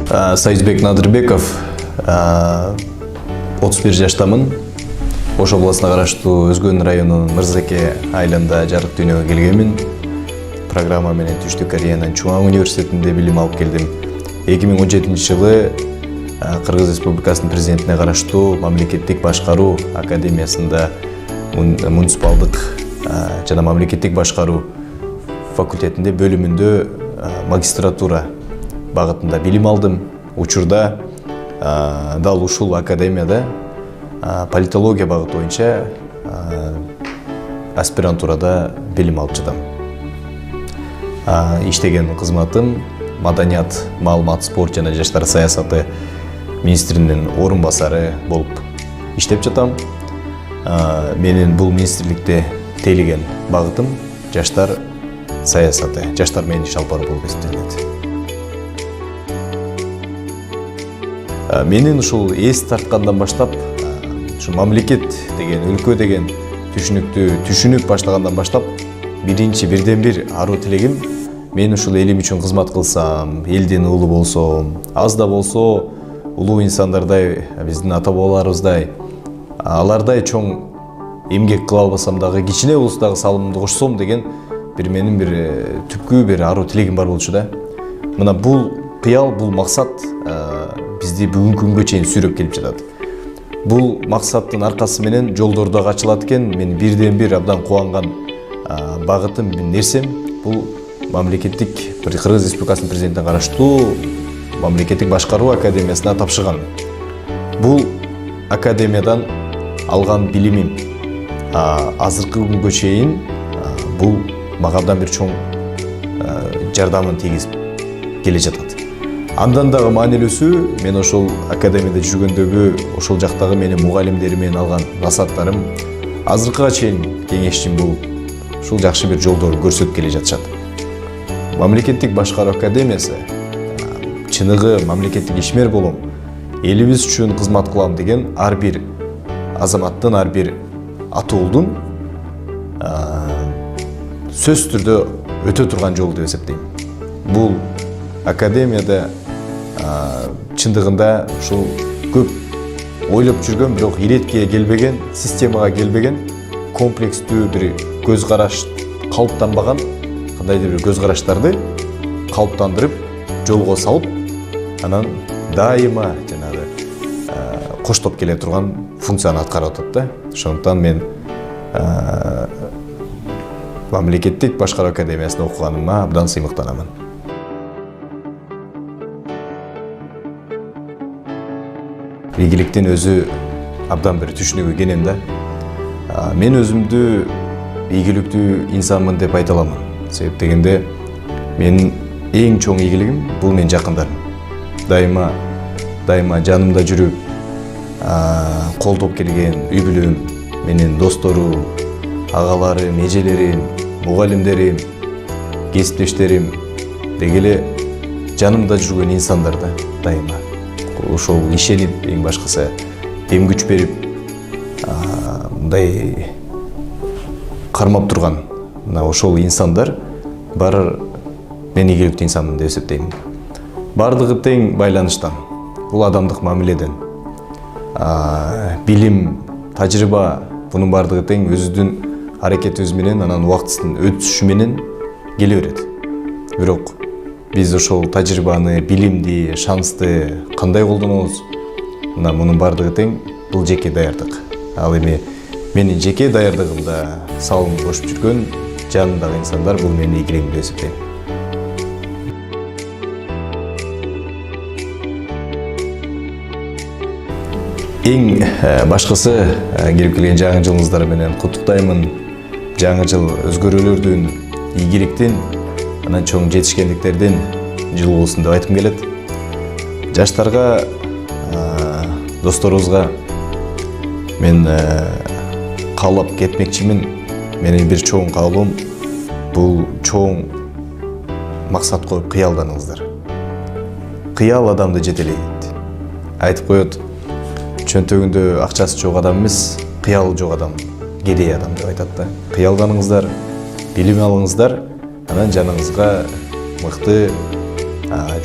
Союзбек Надырбеков, 31 жаштамын. Ош областына караштуу Өзгөн районунун Мырзеке айылында жарык дүйнөгө келгенмин. Программа менен Түштүк Кореянын Чуан университетинде билим алып келдим. 2017-жылы Кыргыз Республикасынын президентине караштуу мамлекеттик башкаруу академиясында муниципалдык жана мамлекеттик башкаруу факультетинде бөлүмүндө магистратура багытында билим алдым. Учурда дал ушул академияда политология багыты боюнча аспирантурада билим алып жатам. Иштеген кызматым маданият, маалымат, спорт жана жаштар саясаты министринин орун басары болуп иштеп жатам. Менин бул министрликте тейлеген багытым жаштар саясаты, жаштар менен иш алып баруу болуп эсептелет. Менин ушул эс тарткандан баштап, ушу мамлекет деген, өлкө деген түшүнүктү түшүнүп баштагандан баштап, бирден бир аруу тилегим мен ушул элим үчүн кызмат кылсам, элдин уулу болсом, аз да болсо улуу инсандардай, биздин ата бабаларыбыздай, алардай чоң эмгек кыла албасам дагы кичине болсо дагы салымымды кошсом деген менин бир түпкү бир аруу тилегим бар болчу да. Мына бул кыял, бул максат бизди бүгүнкү күнгө чейин сүйрөп келип жатат. Бул максаттын аркасы менен жолдор дагы ачылат экен. Мен бирден бир абдан кубанган багытым, нерсем бул мамлекеттик Кыргыз Республикасынын президентине караштуу мамлекеттик башкаруу академиясына тапшырган. Бул академиядан алган билимим азыркы күнгө чейин бул мага абдан бир чоң жардамын тийгизип келе жатат. Андан дагы маанилүүсү, мен ошол академияда жүргөндөгү ошол жактагы менин мугалимдеримден алган насааттарым азыркыга чейин кеңешчим болуп, ушул жакшы бир жолдор көрсөтүп келе жатышат. Мамлекеттик башкаруу академиясы чыныгы мамлекеттик ишмер болом, элибиз үчүн кызмат кылам деген ар бир азаматтын, ар бир ата уулдун сөзсүз түрдө өтө турган жол деп эсептейм. Бул академияда чындыгында ушул көп ойлоп жүргөн, бирок иреткеге келбеген, системага келбеген, комплекстүү бир көз караш калыптанбаган кандайдыр бир көз караштарды калыптандырып, жолго салып, анан дайыма жанагы коштоп келе турган функцияны аткарып атат да. Ошондуктан мен мамлекеттик башкаруу академиясында окуганыма абдан сыймыктанамын. Ийгиликтин өзү абдан бир түшүнүгү кенен да. Мен өзүмдү ийгиликтүү инсанмын деп айта аламын. Себеп дегенде менин эң чоң ийгилигим бул менин жакындарым. Дайыма жанымда жүрүп, колдоп келген үй бүлөм, менин достору, агаларым, эжелерим, мугалимдерим, кесиптештерим деги эле жанымда жүргөн инсандар да дайыма. Ошол ишенип, эң башкысы дем күч берип, мындай кармап турган ошол инсандар баары мен ийгиликтүү инсанмын деп эсептейм. Бардыгы тең байланыштан, бул адамдык мамиледен, билим, тажрыйба, бунун бардыгы тең өзүбүздүн аракетибиз менен, анан убакыттын өтүшү менен келе берет. Бирок биз ошол тажрыйбаны, билимди, шансты кандай колдонобуз? Мына мунун бардыгы тең бул жеке даярдык. Ал эми менин жеке даярдыгымда салым кошуп жүргөн жанымдагы инсандар бул менин ийгилигим деп эсептейм. Эң башкысы келип келген жаңы жылыңыздар менен куттуктаймын. Жаңы жыл өзгөрүүлөрдүн, ийгиликтин, анан чоң жетишкендиктердин жылы болсун деп айткым келет. Жаштарга, досторубузга мен каалап кетмекчимин. Менин бир чоң каалоом бул чоң максат коюп кыялданыңыздар. Кыял адамды жетелейт. Айтып коет, чөнтөгүндө акчасы жок адам эмес, кыялы жок адам, кедей адам деп айтат да. Кыялданыңыздар, билим алыңыздар, анан жаныңызга мыкты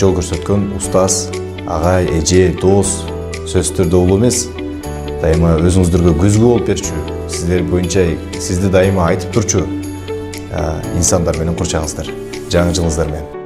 жол көрсөткөн устаз, агай, эже, дос сөзсүз түрдө улуу эмес, дайыма өзүңүздөргө көзгү болуп берчү, сиздер боюнча сизди дайыма айтып турчу инсандар менен курчаңыздар. Жаңы жылыңыздар менен.